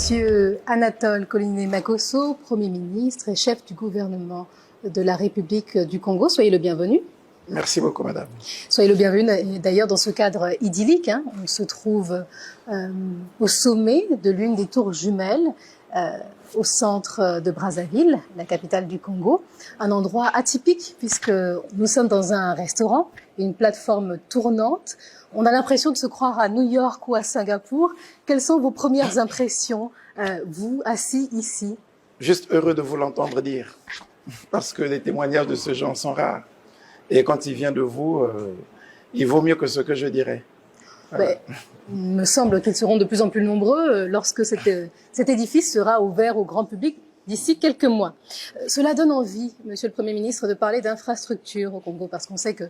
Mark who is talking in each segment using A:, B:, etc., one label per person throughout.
A: Monsieur Anatole Koliné-Makosso, Premier ministre et chef du gouvernement de la République du Congo. Soyez le bienvenu.
B: Merci beaucoup, madame.
A: Soyez le bienvenu. D'ailleurs, dans ce cadre idyllique, on se trouve au sommet de l'une des tours jumelles au centre de Brazzaville, la capitale du Congo. Un endroit atypique puisque nous sommes dans un restaurant, une plateforme tournante. On a l'impression de se croire à New York ou à Singapour. Quelles sont vos premières impressions, vous, assis ici?
B: Juste heureux de vous l'entendre dire, parce que les témoignages de ce genre sont rares. Et quand il vient de vous, il vaut mieux que ce que je dirais. Voilà.
A: Il me semble qu'ils seront de plus en plus nombreux lorsque cet édifice sera ouvert au grand public d'ici quelques mois. Cela donne envie, Monsieur le Premier ministre, de parler d'infrastructures au Congo, parce qu'on sait que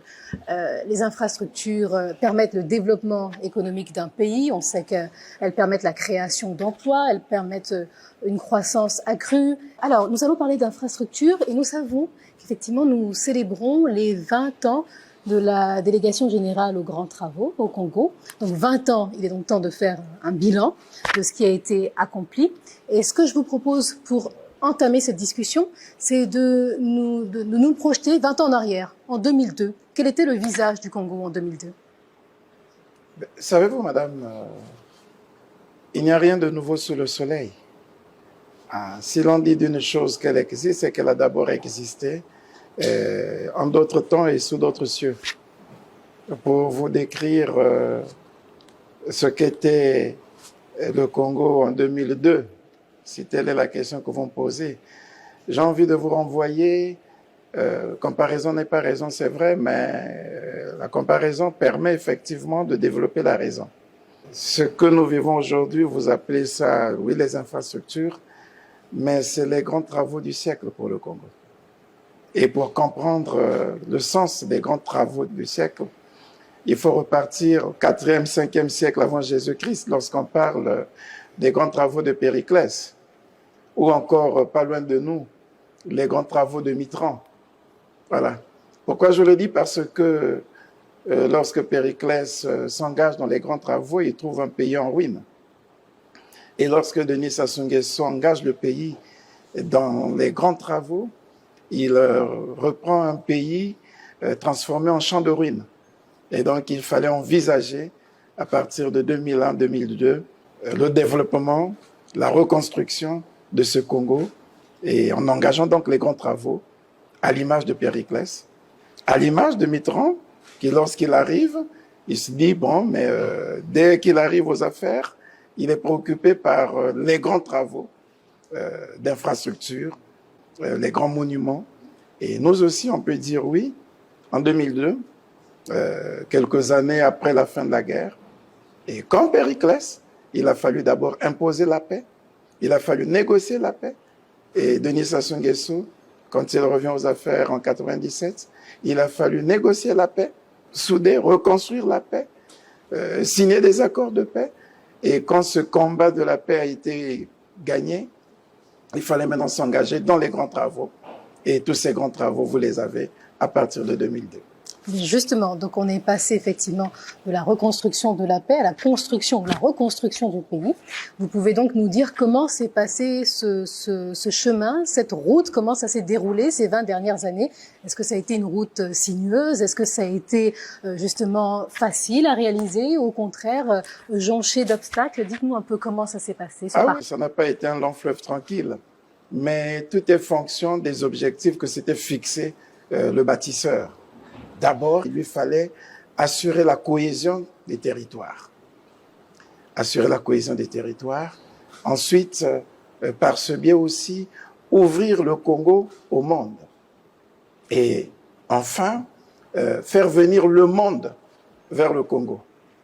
A: les infrastructures permettent le développement économique d'un pays, on sait qu'elles permettent la création d'emplois, elles permettent une croissance accrue. Alors, nous allons parler d'infrastructures et nous savons qu'effectivement, nous célébrons les 20 ans de la délégation générale aux grands travaux au Congo. Donc 20 ans, il est donc temps de faire un bilan de ce qui a été accompli. Et ce que je vous propose pour entamer cette discussion, c'est de nous projeter 20 ans en arrière, en 2002. Quel était le visage du Congo en 2002?
B: Savez-vous, madame, il n'y a rien de nouveau sous le soleil. Si l'on dit d'une chose qu'elle existe, c'est qu'elle a d'abord existé en d'autres temps et sous d'autres cieux. Pour vous décrire ce qu'était le Congo en 2002, si telle est la question que vous me posez, j'ai envie de vous renvoyer, comparaison n'est pas raison, c'est vrai, mais la comparaison permet effectivement de développer la raison. Ce que nous vivons aujourd'hui, vous appelez ça, oui, les infrastructures, mais c'est les grands travaux du siècle pour le Congo. Et pour comprendre le sens des grands travaux du siècle, il faut repartir au 4e, 5e siècle avant Jésus-Christ, lorsqu'on parle des grands travaux de Périclès, ou encore, pas loin de nous, les grands travaux de Mitran. Voilà. Pourquoi je le dis? Parce que lorsque Périclès s'engage dans les grands travaux, il trouve un pays en ruine. Et lorsque Denis Sassou Nguesso engage le pays dans les grands travaux, il reprend un pays transformé en champ de ruines. Et donc, il fallait envisager, à partir de 2001-2002, le développement, la reconstruction de ce Congo, et en engageant donc les grands travaux, à l'image de Périclès, à l'image de Mitran, qui lorsqu'il arrive, il se dit, bon, mais dès qu'il arrive aux affaires, il est préoccupé par les grands travaux d'infrastructure, les grands monuments. Et nous aussi, on peut dire oui, en 2002, quelques années après la fin de la guerre. Et comme Périclès, il a fallu d'abord imposer la paix, il a fallu négocier la paix. Et Denis Sassou Nguesso, quand il revient aux affaires en 97, il a fallu négocier la paix, souder, reconstruire la paix, signer des accords de paix. Et quand ce combat de la paix a été gagné, il fallait maintenant s'engager dans les grands travaux. Et tous ces grands travaux, vous les avez à partir de 2002.
A: Justement, donc on est passé effectivement de la reconstruction de la paix à la construction, la reconstruction du pays. Vous pouvez donc nous dire comment s'est passé ce chemin, cette route, comment ça s'est déroulé ces 20 dernières années? Est-ce que ça a été une route sinueuse? Est-ce que ça a été justement facile à réaliser ou au contraire jonché d'obstacles? Dites-nous un peu comment ça s'est passé.
B: Oui, ça n'a pas été un long fleuve tranquille, mais tout est fonction des objectifs que s'était fixé le bâtisseur. D'abord, il lui fallait assurer la cohésion des territoires. Assurer la cohésion des territoires. Ensuite, par ce biais aussi, ouvrir le Congo au monde. Et enfin, faire venir le monde vers le Congo.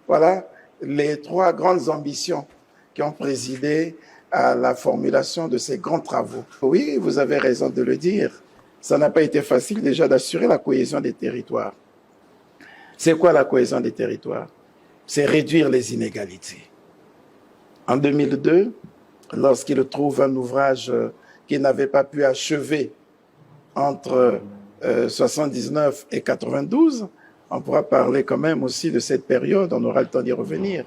B: Voilà les 3 grandes ambitions qui ont présidé à la formulation de ces grands travaux. Oui, vous avez raison de le dire. Ça n'a pas été facile déjà d'assurer la cohésion des territoires. C'est quoi la cohésion des territoires? C'est réduire les inégalités. En 2002, lorsqu'il trouve un ouvrage qu'il n'avait pas pu achever entre 79 et 92, on pourra parler quand même aussi de cette période, on aura le temps d'y revenir.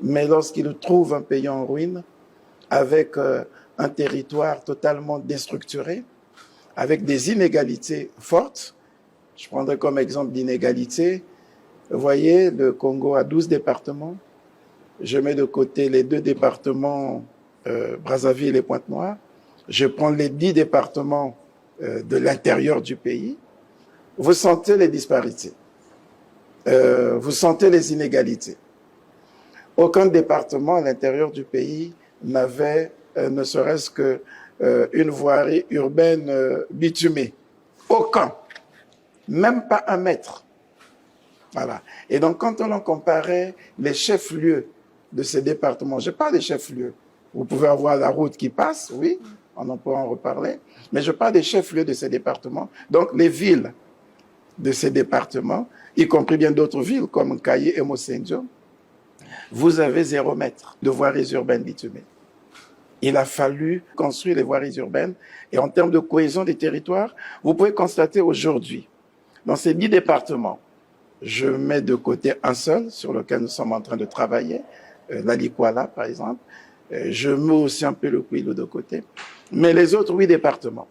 B: Mais lorsqu'il trouve un pays en ruine, avec un territoire totalement déstructuré, avec des inégalités fortes. Je prendrai comme exemple d'inégalité. Vous voyez, le Congo a 12 départements. Je mets de côté les 2 départements, Brazzaville et Pointe-Noire. Je prends les 10 départements de l'intérieur du pays. Vous sentez les disparités. Vous sentez les inégalités. Aucun département à l'intérieur du pays n'avait ne serait-ce que une voirie urbaine bitumée. Aucun. Même pas 1 mètre. Voilà. Et donc, quand on en comparait les chefs-lieux de ces départements, je parle des chefs-lieux. Vous pouvez avoir la route qui passe, oui, on en pourra en reparler, mais je parle des chefs-lieux de ces départements, donc les villes de ces départements, y compris bien d'autres villes comme Kayi et Mosendio, vous avez 0 mètre de voiries urbaines bitumées. Il a fallu construire les voiries urbaines, et en termes de cohésion des territoires, vous pouvez constater aujourd'hui, dans ces 10 départements, je mets de côté un seul sur lequel nous sommes en train de travailler, l'Alikwala par exemple. Je mets aussi un peu le Kwilu de côté. Mais les autres 8 départements,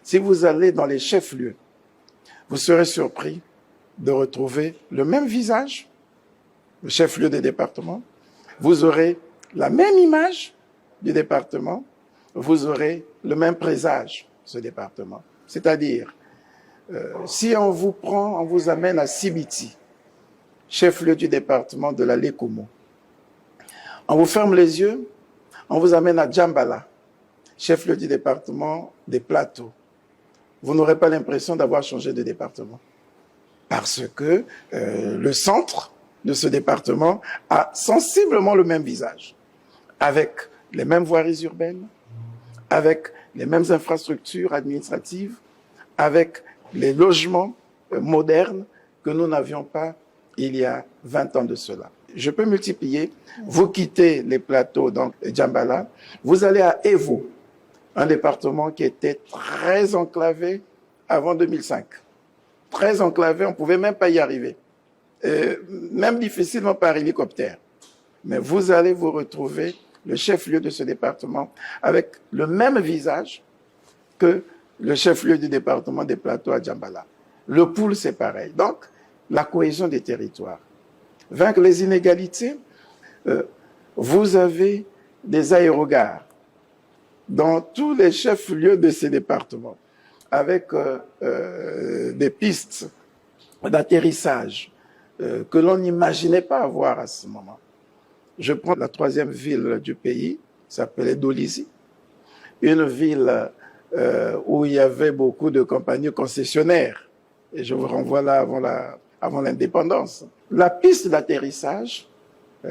B: si vous allez dans les chefs-lieux, vous serez surpris de retrouver le même visage, le chef-lieu des départements. Vous aurez la même image du département. Vous aurez le même présage, ce département. C'est-à-dire, si on vous prend, on vous amène à Sibiti, chef-lieu du département de la Lékomo. On vous ferme les yeux, on vous amène à Djambala, chef-lieu du département des Plateaux. Vous n'aurez pas l'impression d'avoir changé de département. Parce que le centre de ce département a sensiblement le même visage, avec les mêmes voiries urbaines, avec les mêmes infrastructures administratives, avec les logements modernes que nous n'avions pas il y a 20 ans de cela. Je peux multiplier. Vous quittez les plateaux, donc Djambala, vous allez à Evo, un département qui était très enclavé avant 2005. Très enclavé, on ne pouvait même pas y arriver. Même difficilement par hélicoptère. Mais vous allez vous retrouver le chef-lieu de ce département avec le même visage que le chef-lieu du département des Plateaux à Djambala. Le Poul, c'est pareil. Donc, la cohésion des territoires. Vaincre les inégalités, vous avez des aérogares dans tous les chefs-lieux de ces départements, avec des pistes d'atterrissage que l'on n'imaginait pas avoir à ce moment. Je prends la 3e ville du pays, s'appelait Dolisie, une ville où il y avait beaucoup de compagnies concessionnaires. Et je vous renvoie là avant l'indépendance. La piste d'atterrissage,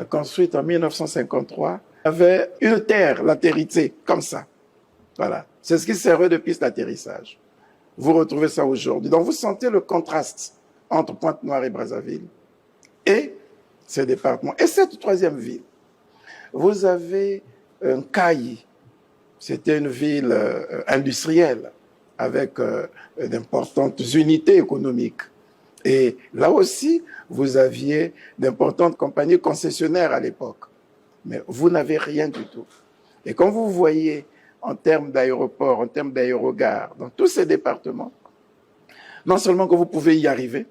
B: construite en 1953, avait une terre latérité, comme ça. Voilà. C'est ce qui servait de piste d'atterrissage. Vous retrouvez ça aujourd'hui. Donc vous sentez le contraste entre Pointe-Noire et Brazzaville et ces départements. Et cette 3e ville, vous avez un Kayi. C'était une ville industrielle avec d'importantes unités économiques. Et là aussi, vous aviez d'importantes compagnies concessionnaires à l'époque. Mais vous n'avez rien du tout. Et quand vous voyez en termes d'aéroports, en termes d'aérogares, dans tous ces départements, non seulement que vous pouvez y arriver,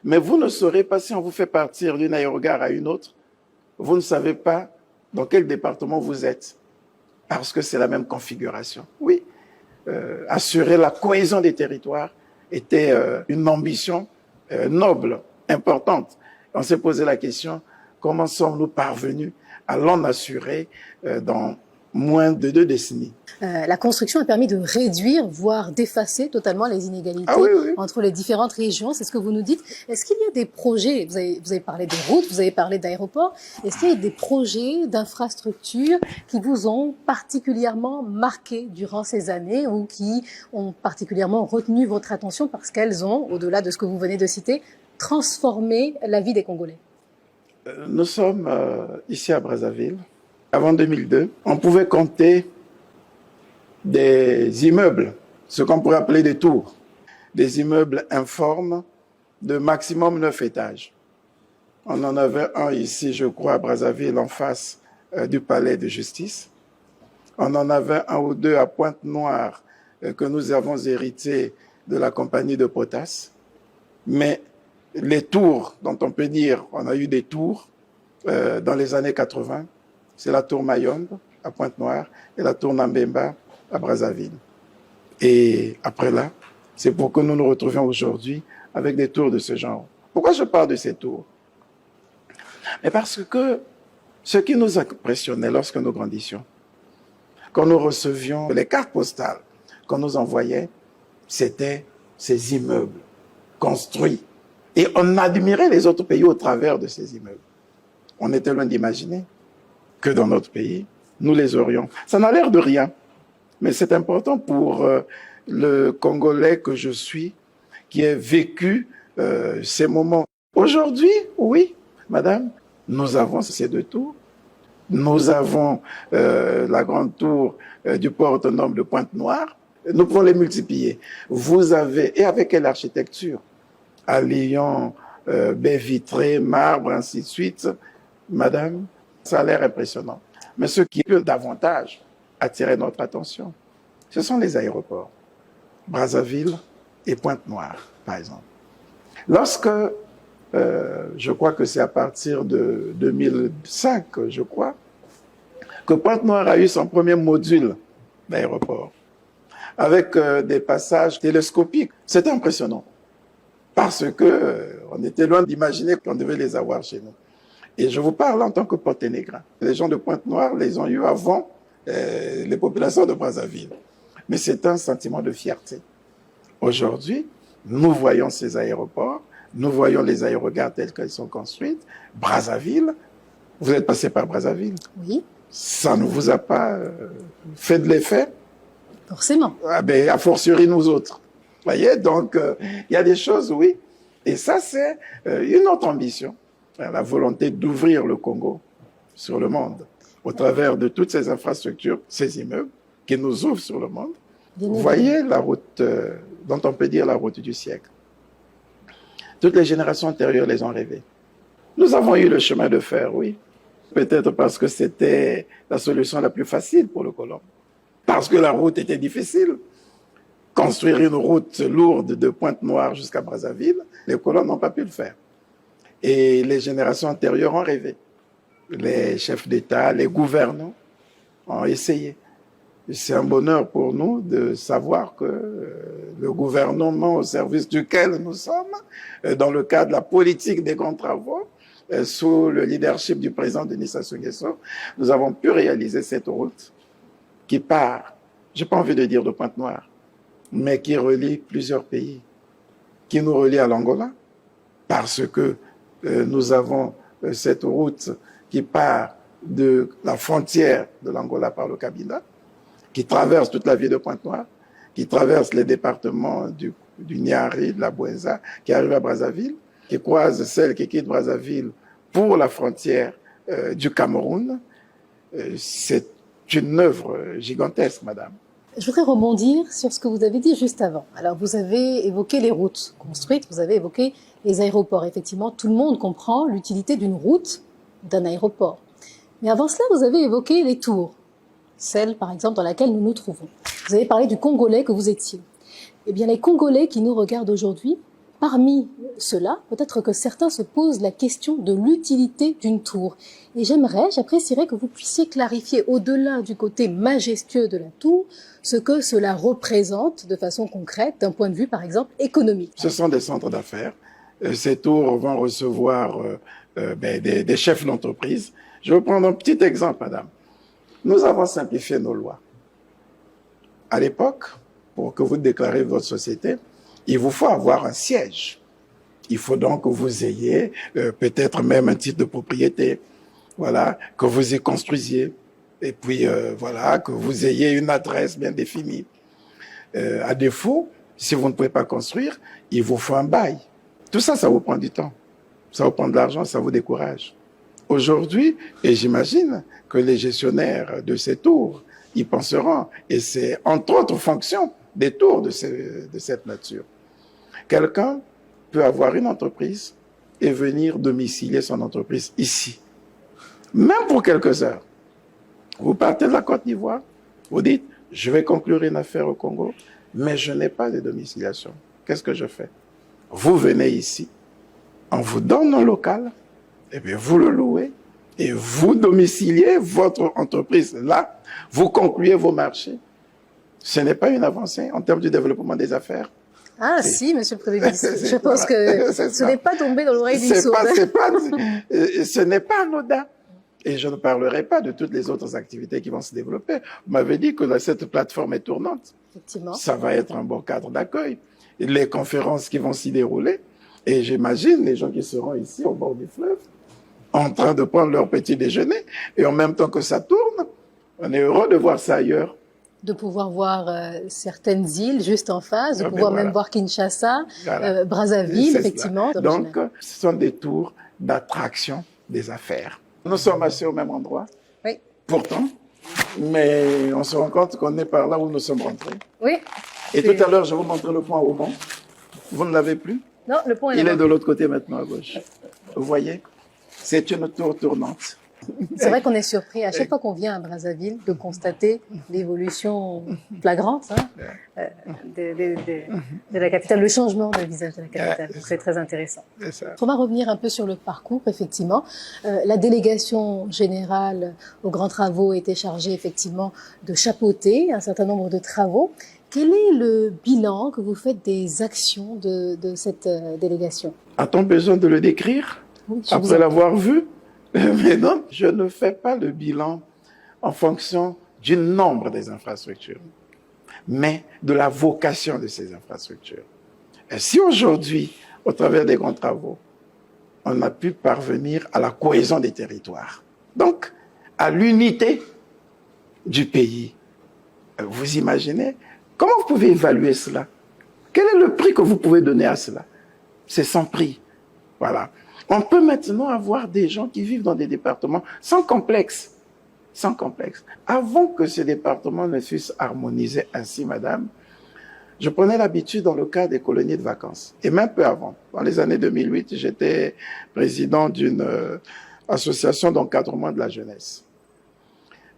B: mais vous ne saurez pas si on vous fait partir d'une aérogare à une autre, vous ne savez pas dans quel département vous êtes, parce que c'est la même configuration. Oui, assurer la cohésion des territoires était une ambition noble, importante. On s'est posé la question, comment sommes-nous parvenus à l'en assurer dans moins de 2 décennies.
A: La construction a permis de réduire, voire d'effacer totalement les inégalités entre les différentes régions. C'est ce que vous nous dites. Est-ce qu'il y a des projets, vous avez parlé de routes, vous avez parlé d'aéroports, est-ce qu'il y a des projets d'infrastructures qui vous ont particulièrement marqué durant ces années ou qui ont particulièrement retenu votre attention parce qu'elles ont, au-delà de ce que vous venez de citer, transformé la vie des Congolais?
B: Nous sommes ici à Brazzaville. Avant 2002, on pouvait compter des immeubles, ce qu'on pourrait appeler des tours, des immeubles informes de maximum 9 étages. On en avait un ici, je crois, à Brazzaville, en face du palais de justice. On en avait un ou deux à Pointe-Noire que nous avons hérité de la compagnie de Potas. Mais les tours, dont on peut dire, on a eu des tours dans les années 80, c'est la tour Mayombe à Pointe-Noire et la tour Nambemba à Brazzaville. Et après là, c'est pour que nous nous retrouvions aujourd'hui avec des tours de ce genre. Pourquoi je parle de ces tours? Mais parce que ce qui nous impressionnait lorsque nous grandissions, quand nous recevions les cartes postales qu'on nous envoyait, c'était ces immeubles construits. Et on admirait les autres pays au travers de ces immeubles. On était loin d'imaginer que dans notre pays, nous les aurions. Ça n'a l'air de rien, mais c'est important pour le Congolais que je suis, qui a vécu ces moments. Aujourd'hui, oui, madame, nous avons ces deux tours. Nous avons la grande tour du port autonome de Pointe-Noire. Nous pouvons les multiplier. Vous avez, et avec quelle architecture? Alliant baies vitrées, marbre, ainsi de suite. Madame, ça a l'air impressionnant. Mais ce qui peut davantage attirer notre attention, ce sont les aéroports. Brazzaville et Pointe-Noire, par exemple. Lorsque, je crois que c'est à partir de 2005, je crois, que Pointe-Noire a eu son premier module d'aéroport, avec des passages télescopiques. C'était impressionnant, parce que on était loin d'imaginer qu'on devait les avoir chez nous. Et je vous parle en tant que Porténégrin. Les gens de Pointe-Noire les ont eu avant les populations de Brazzaville. Mais c'est un sentiment de fierté. Aujourd'hui, nous voyons ces aéroports, nous voyons les aérogares telles qu'elles sont construites. Brazzaville, vous êtes passé par Brazzaville?
A: Oui.
B: Ça ne vous a pas fait de l'effet?
A: Forcément.
B: Ah ben, a fortiori nous autres. Vous voyez, donc il y a des choses, oui. Et ça, c'est une autre ambition. La volonté d'ouvrir le Congo sur le monde, au travers de toutes ces infrastructures, ces immeubles qui nous ouvrent sur le monde. Vous voyez la route dont on peut dire la route du siècle. Toutes les générations antérieures les ont rêvées. Nous avons eu le chemin de fer, oui. Peut-être parce que c'était la solution la plus facile pour le colon. Parce que la route était difficile. Construire une route lourde de Pointe-Noire jusqu'à Brazzaville, les colons n'ont pas pu le faire. Et les générations antérieures ont rêvé. Les chefs d'État, les gouvernants ont essayé. C'est un bonheur pour nous de savoir que le gouvernement au service duquel nous sommes, dans le cadre de la politique des grands travaux, sous le leadership du président Denis Sassou Nguesso, nous avons pu réaliser cette route qui part, j'ai pas envie de dire de Pointe-Noire, mais qui relie plusieurs pays, qui nous relie à l'Angola, parce que nous avons cette route qui part de la frontière de l'Angola par le Cabinda, qui traverse toute la ville de Pointe-Noire, qui traverse les départements du Niari, de la Bouenza, qui arrive à Brazzaville, qui croise celle qui quitte Brazzaville pour la frontière du Cameroun. C'est une œuvre gigantesque, madame.
A: Je voudrais rebondir sur ce que vous avez dit juste avant. Alors, vous avez évoqué les routes construites, vous avez évoqué les aéroports. Effectivement, tout le monde comprend l'utilité d'une route, d'un aéroport. Mais avant cela, vous avez évoqué les tours, celle, par exemple, dans laquelle nous nous trouvons. Vous avez parlé du Congolais que vous étiez. Eh bien, les Congolais qui nous regardent aujourd'hui, parmi ceux-là, peut-être que certains se posent la question de l'utilité d'une tour. Et j'apprécierais que vous puissiez clarifier, au-delà du côté majestueux de la tour, ce que cela représente de façon concrète, d'un point de vue, par exemple, économique.
B: Ce sont des centres d'affaires. Ces tours vont recevoir des chefs d'entreprise. Je vais prendre un petit exemple, madame. Nous avons simplifié nos lois. À l'époque, pour que vous déclarez votre société, il vous faut avoir un siège. Il faut donc que vous ayez peut-être même un titre de propriété, voilà, que vous y construisiez, et puis voilà, que vous ayez une adresse bien définie. À défaut, si vous ne pouvez pas construire, il vous faut un bail. Tout ça, ça vous prend du temps, ça vous prend de l'argent, ça vous décourage. Aujourd'hui, et j'imagine que les gestionnaires de ces tours y penseront, et c'est entre autres fonctions des tours de cette nature. Quelqu'un peut avoir une entreprise et venir domicilier son entreprise ici, même pour quelques heures. Vous partez de la Côte d'Ivoire, Vous dites, je vais conclure une affaire au Congo, mais je n'ai pas de domiciliation. Qu'est-ce que je fais? Vous venez ici, on vous donne un local, et bien vous le louez, et vous domiciliez votre entreprise là, vous concluez vos marchés. Ce n'est pas une avancée en termes du développement des affaires.
A: Ah si, Monsieur le Premier ministre, je pense que ce n'est pas tombé dans l'oreille d'une sourde.
B: Ce n'est pas anodin. Et je ne parlerai pas de toutes les autres activités qui vont se développer. Vous m'avez dit que cette plateforme est tournante.
A: Effectivement.
B: Ça va être un bon cadre d'accueil. Les conférences qui vont s'y dérouler. Et j'imagine les gens qui seront ici au bord du fleuve, en train de prendre leur petit déjeuner. Et en même temps que ça tourne, on est heureux de voir ça ailleurs.
A: De pouvoir voir certaines îles juste en face, de pouvoir même voir Kinshasa, Brazzaville, effectivement.
B: Donc, ce sont des tours d'attraction des affaires. Nous sommes assis au même endroit,
A: oui.
B: Pourtant, mais on se rend compte qu'on est par là où nous sommes rentrés.
A: Oui.
B: Et tout à l'heure, je vous montrais le pont au Mont. Vous ne l'avez plus?
A: Non, le pont est là.
B: Il est de l'autre côté maintenant, à gauche. Vous voyez? C'est une tour tournante.
A: C'est vrai qu'on est surpris à chaque fois qu'on vient à Brazzaville de constater l'évolution flagrante de la capitale, le changement de visage de la capitale. C'est très intéressant. On va revenir un peu sur le parcours, effectivement. La délégation générale aux grands travaux était chargée, effectivement, de chapeauter un certain nombre de travaux. Quel est le bilan que vous faites des actions de cette délégation?
B: A-t-on besoin de le décrire après l'avoir vu? Mais non, je ne fais pas le bilan en fonction du nombre des infrastructures, mais de la vocation de ces infrastructures. Et si aujourd'hui, au travers des grands travaux, on a pu parvenir à la cohésion des territoires, donc à l'unité du pays, vous imaginez, comment vous pouvez évaluer cela? Quel est le prix que vous pouvez donner à cela? C'est sans prix. Voilà. On peut maintenant avoir des gens qui vivent dans des départements sans complexe. Sans complexe. Avant que ces départements ne fussent harmonisés ainsi, madame, je prenais l'habitude dans le cas des colonies de vacances. Et même peu avant, dans les années 2008, j'étais président d'une association d'encadrement de la jeunesse.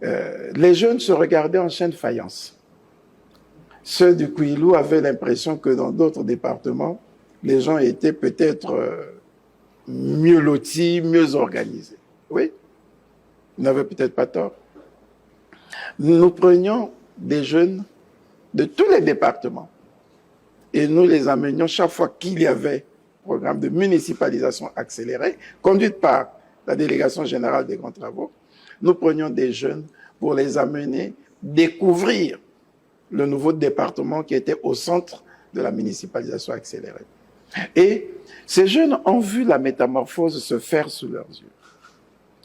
B: Les jeunes se regardaient en chaîne de faïence. Ceux du Kouilou avaient l'impression que dans d'autres départements, les gens étaient peut-être mieux lotis, mieux organisés. Oui, ils n'avaient peut-être pas tort. Nous prenions des jeunes de tous les départements et nous les amenions chaque fois qu'il y avait un programme de municipalisation accéléré, conduite par la délégation générale des grands travaux. Nous prenions des jeunes pour les amener découvrir le nouveau département qui était au centre de la municipalisation accélérée. Et ces jeunes ont vu la métamorphose se faire sous leurs yeux.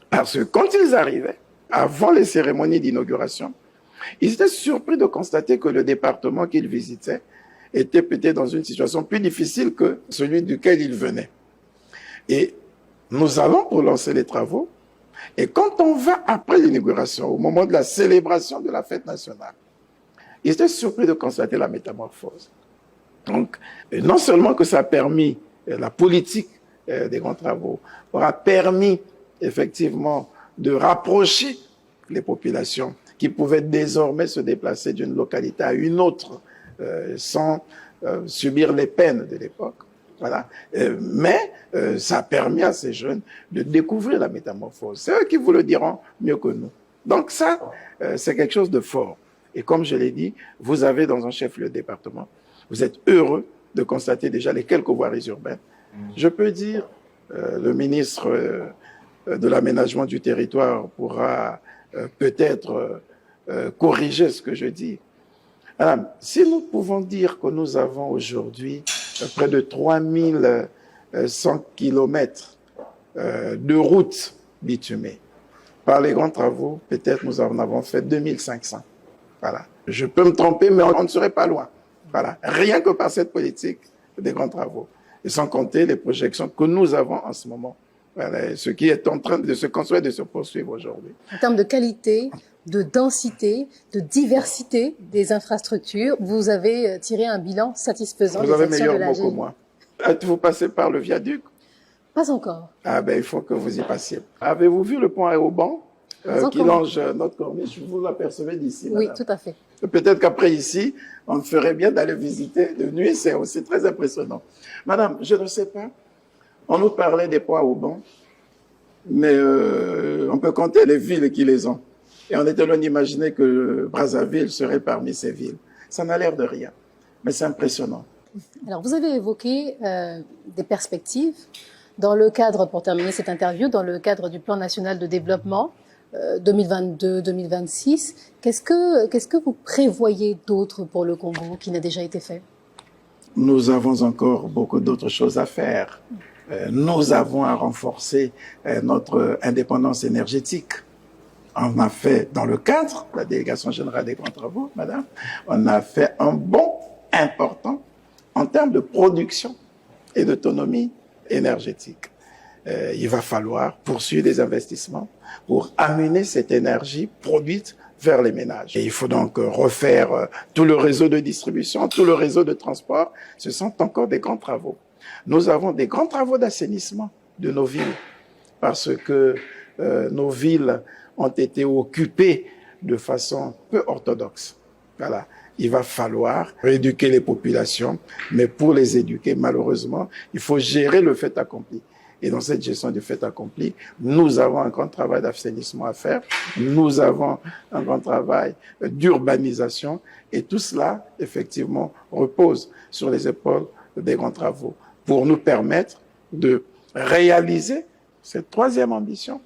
B: Parce que quand ils arrivaient, avant les cérémonies d'inauguration, ils étaient surpris de constater que le département qu'ils visitaient était peut-être dans une situation plus difficile que celui duquel ils venaient. Et nous allons pour lancer les travaux. Et quand on va après l'inauguration, au moment de la célébration de la fête nationale, ils étaient surpris de constater la métamorphose. Donc, non seulement que ça a permis la politique des grands travaux, aura permis effectivement de rapprocher les populations qui pouvaient désormais se déplacer d'une localité à une autre sans subir les peines de l'époque. Voilà. Mais ça a permis à ces jeunes de découvrir la métamorphose. C'est eux qui vous le diront mieux que nous. Donc ça, c'est quelque chose de fort. Et comme je l'ai dit, vous avez dans un chef-lieu de département, vous êtes heureux de constater déjà les quelques voiries urbaines. Je peux dire, le ministre de l'aménagement du territoire pourra peut-être corriger ce que je dis. Alors, si nous pouvons dire que nous avons aujourd'hui près de 3100 kilomètres de routes bitumées, par les grands travaux, peut-être nous en avons fait 2500. Voilà. Je peux me tromper, mais on ne serait pas loin. Voilà. Rien que par cette politique des grands travaux. Et sans compter les projections que nous avons en ce moment. Voilà. Ce qui est en train de se construire et de se poursuivre aujourd'hui.
A: En termes de qualité, de densité, de diversité des infrastructures, vous avez tiré un bilan satisfaisant.
B: Vous avez meilleur mot que moi. Êtes-vous passé par le viaduc?
A: Pas encore.
B: Ah ben, il faut que vous y passiez. Avez-vous vu le pont Aéroban? qui longe notre corniche. Vous l'apercevez d'ici,
A: Oui,
B: madame.
A: tout à fait.
B: Peut-être qu'après ici, on ferait bien d'aller visiter de nuit, c'est aussi très impressionnant. Madame, je ne sais pas, on nous parlait des poids au banc, mais on peut compter les villes qui les ont. Et on était loin d'imaginer que Brazzaville serait parmi ces villes. Ça n'a l'air de rien, mais c'est impressionnant.
A: Alors, vous avez évoqué des perspectives dans le cadre, pour terminer cette interview, dans le cadre du plan national de développement 2022-2026. Qu'est-ce que vous prévoyez d'autre pour le Congo qui n'a déjà été fait?
B: Nous avons encore beaucoup d'autres choses à faire. Nous avons à renforcer notre indépendance énergétique. On a fait, dans le cadre de la délégation générale des grands travaux, madame, on a fait un bond important en termes de production et d'autonomie énergétique. Il va falloir poursuivre des investissements pour amener cette énergie produite vers les ménages. Et il faut donc refaire tout le réseau de distribution, tout le réseau de transport. Ce sont encore des grands travaux. Nous avons des grands travaux d'assainissement de nos villes parce que nos villes ont été occupées de façon peu orthodoxe. Voilà. Il va falloir éduquer les populations, mais pour les éduquer, malheureusement, il faut gérer le fait accompli. Et dans cette gestion du fait accompli, nous avons un grand travail d'assainissement à faire, nous avons un grand travail d'urbanisation, et tout cela, effectivement, repose sur les épaules des grands travaux pour nous permettre de réaliser cette troisième ambition,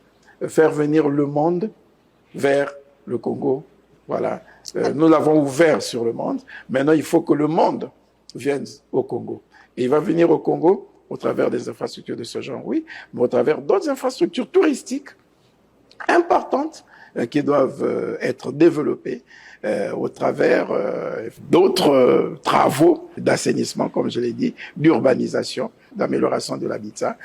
B: faire venir le monde vers le Congo. Voilà. Nous l'avons ouvert sur le monde. Maintenant, il faut que le monde vienne au Congo. Et il va venir au Congo au travers des infrastructures de ce genre, oui, mais au travers d'autres infrastructures touristiques importantes qui doivent être développées au travers d'autres travaux d'assainissement, comme je l'ai dit, d'urbanisation, d'amélioration de l'habitat.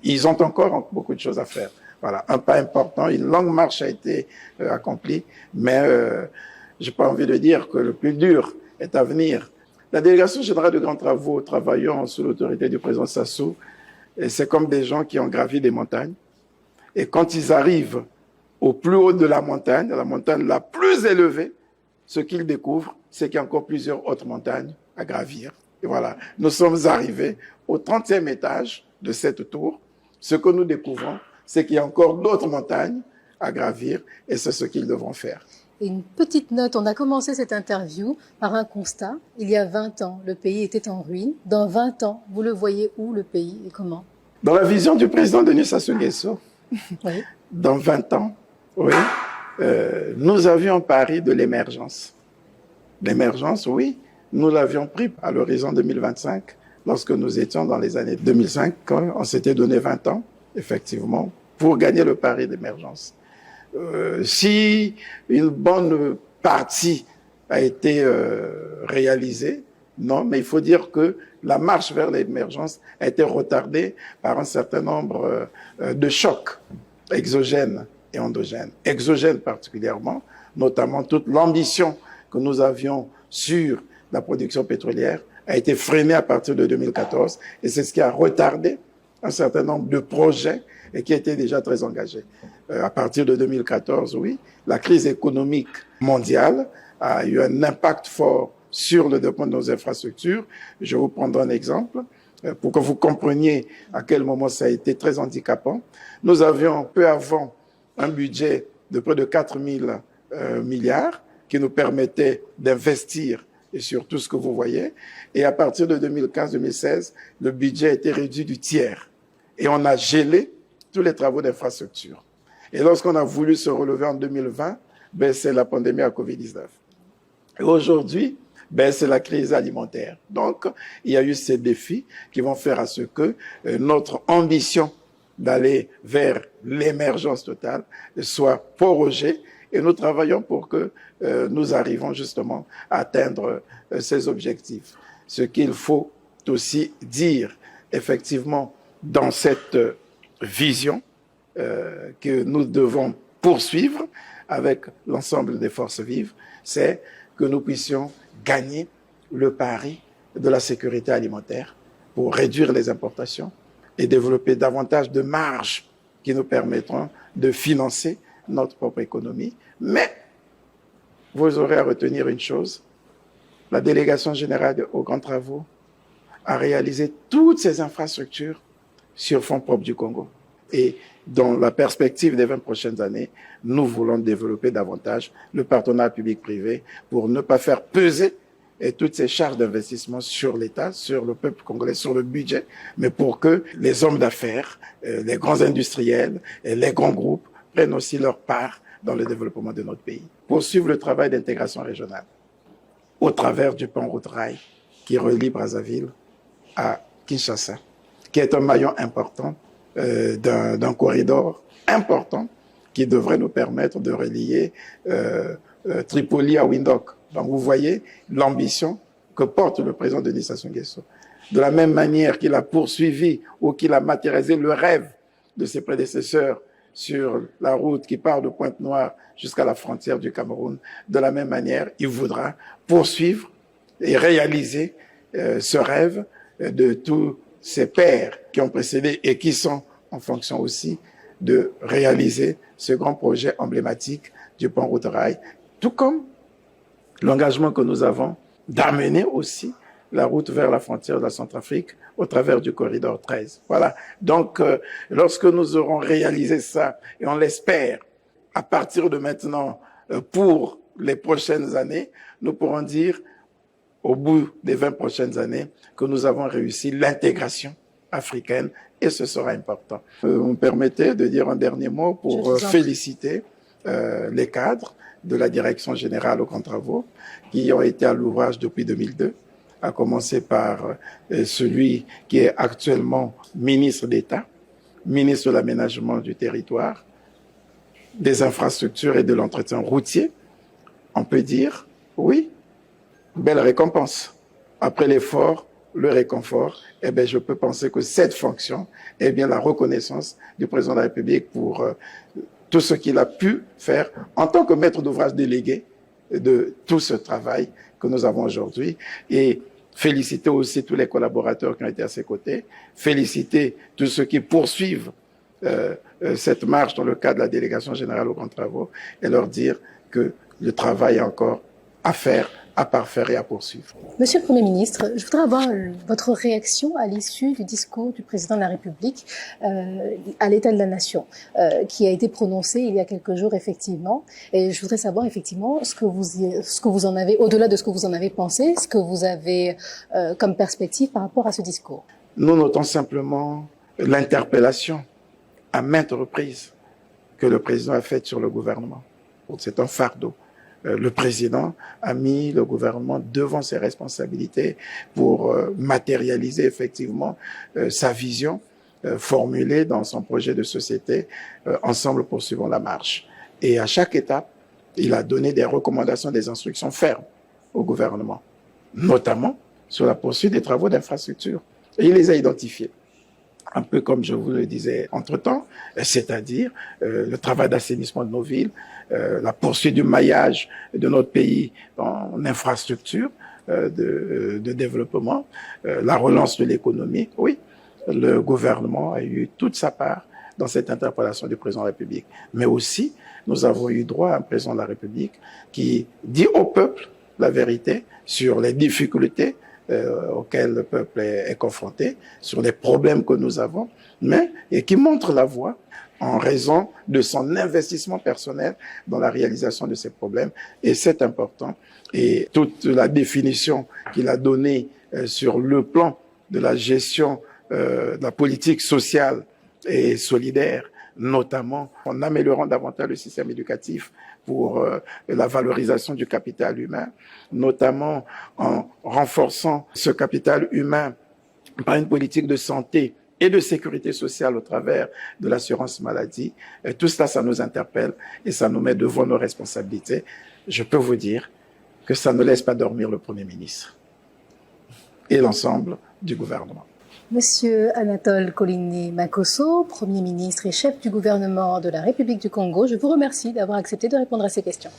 B: Ils ont encore beaucoup de choses à faire. Voilà, un pas important, une longue marche a été accomplie, mais j'ai pas envie de dire que le plus dur est à venir. La délégation générale de grands travaux, travaillant sous l'autorité du président Sassou, c'est comme des gens qui ont gravi des montagnes. Et quand ils arrivent au plus haut de la montagne la plus élevée, ce qu'ils découvrent, c'est qu'il y a encore plusieurs autres montagnes à gravir. Et voilà, nous sommes arrivés au 30e étage de cette tour. Ce que nous découvrons, c'est qu'il y a encore d'autres montagnes à gravir, et c'est ce qu'ils devront faire.
A: Et une petite note, on a commencé cette interview par un constat. Il y a 20 ans, le pays était en ruine. Dans 20 ans, vous le voyez où, le pays, et comment?
B: Dans la vision du président Denis Sassou Nguesso,
A: Oui.
B: dans 20 ans, oui, nous avions pari de l'émergence. L'émergence, oui, nous l'avions pris à l'horizon 2025, lorsque nous étions dans les années 2005, quand on s'était donné 20 ans, effectivement, pour gagner le pari d'émergence. Si une bonne partie a été réalisée, non, mais il faut dire que la marche vers l'émergence a été retardée par un certain nombre de chocs exogènes et endogènes. Exogènes particulièrement, notamment toute l'ambition que nous avions sur la production pétrolière a été freinée à partir de 2014, et c'est ce qui a retardé un certain nombre de projets et qui étaient déjà très engagés. À partir de 2014, oui, la crise économique mondiale a eu un impact fort sur le développement de nos infrastructures. Je vous prendrai un exemple pour que vous compreniez à quel moment ça a été très handicapant. Nous avions peu avant un budget de près de 4 000 milliards qui nous permettait d'investir et sur tout ce que vous voyez. Et à partir de 2015-2016, le budget a été réduit du tiers. Et on a gelé tous les travaux d'infrastructure. Et lorsqu'on a voulu se relever en 2020, c'est la pandémie à Covid-19. Et aujourd'hui, c'est la crise alimentaire. Donc, il y a eu ces défis qui vont faire à ce que notre ambition d'aller vers l'émergence totale soit prorogée, et nous travaillons pour que nous arrivons justement à atteindre ces objectifs. Ce qu'il faut aussi dire, effectivement, dans cette vision que nous devons poursuivre avec l'ensemble des forces vives, c'est que nous puissions gagner le pari de la sécurité alimentaire pour réduire les importations et développer davantage de marges qui nous permettront de financer notre propre économie. Mais vous aurez à retenir une chose, la délégation générale aux grands travaux a réalisé toutes ces infrastructures sur fonds propres du Congo. Et dans la perspective des 20 prochaines années, nous voulons développer davantage le partenariat public-privé pour ne pas faire peser toutes ces charges d'investissement sur l'État, sur le peuple congolais, sur le budget, mais pour que les hommes d'affaires, les grands industriels, les grands groupes prennent aussi leur part dans le développement de notre pays. Poursuivre le travail d'intégration régionale au travers du pont route-rail qui relie Brazzaville à Kinshasa, qui est un maillon important d'un corridor important qui devrait nous permettre de relier Tripoli à Windhoek. Donc vous voyez l'ambition que porte le président Denis Sassou Nguesso. De la même manière qu'il a poursuivi ou qu'il a matérialisé le rêve de ses prédécesseurs sur la route qui part de Pointe-Noire jusqu'à la frontière du Cameroun, de la même manière, il voudra poursuivre et réaliser ce rêve de tous ces pères qui ont précédé et qui sont en fonction aussi de réaliser ce grand projet emblématique du pont route-rail, tout comme l'engagement que nous avons d'amener aussi la route vers la frontière de la Centrafrique au travers du corridor 13. Voilà. Donc, lorsque nous aurons réalisé ça, et on l'espère, à partir de maintenant, pour les prochaines années, nous pourrons dire, au bout des 20 prochaines années, que nous avons réussi l'intégration africaine, et ce sera important. Vous me permettez de dire un dernier mot pour féliciter les cadres de la Direction générale aux grands travaux qui ont été à l'ouvrage depuis 2002, à commencer par celui qui est actuellement ministre d'État, ministre de l'aménagement du territoire, des infrastructures et de l'entretien routier. On peut dire, oui, belle récompense. Après l'effort, le réconfort, eh bien, je peux penser que cette fonction est bien la reconnaissance du président de la République pour tout ce qu'il a pu faire en tant que maître d'ouvrage délégué de tout ce travail que nous avons aujourd'hui. Et féliciter aussi tous les collaborateurs qui ont été à ses côtés, féliciter tous ceux qui poursuivent cette marche dans le cadre de la délégation générale aux grands travaux et leur dire que le travail est encore à faire, à parfaire et à poursuivre.
A: Monsieur le Premier ministre, je voudrais avoir votre réaction à l'issue du discours du président de la République à l'État de la Nation, qui a été prononcé il y a quelques jours, effectivement. Et je voudrais savoir, effectivement, ce que vous en avez, au-delà de ce que vous en avez pensé, ce que vous avez comme perspective par rapport à ce discours.
B: Nous notons simplement l'interpellation à maintes reprises que le président a faite sur le gouvernement. C'est un fardeau. Le président a mis le gouvernement devant ses responsabilités pour matérialiser effectivement sa vision formulée dans son projet de société Ensemble poursuivons la marche. Et à chaque étape, il a donné des recommandations, des instructions fermes au gouvernement, notamment sur la poursuite des travaux d'infrastructure. Et il les a identifiés. Un peu comme je vous le disais entre-temps, c'est-à-dire le travail d'assainissement de nos villes, la poursuite du maillage de notre pays en infrastructure de développement, la relance de l'économie. Oui, le gouvernement a eu toute sa part dans cette interpellation du président de la République. Mais aussi, nous avons eu droit à un président de la République qui dit au peuple la vérité sur les difficultés auxquels le peuple est confronté, sur les problèmes que nous avons, mais et qui montre la voie en raison de son investissement personnel dans la réalisation de ces problèmes. Et c'est important. Et toute la définition qu'il a donnée sur le plan de la gestion de la politique sociale et solidaire, notamment en améliorant davantage le système éducatif pour la valorisation du capital humain, notamment en renforçant ce capital humain par une politique de santé et de sécurité sociale au travers de l'assurance maladie. Et tout cela, ça nous interpelle et ça nous met devant nos responsabilités. Je peux vous dire que ça ne laisse pas dormir le Premier ministre et l'ensemble du gouvernement.
A: Monsieur Anatole Kolini Makosso, Premier ministre et chef du gouvernement de la République du Congo, je vous remercie d'avoir accepté de répondre à ces questions.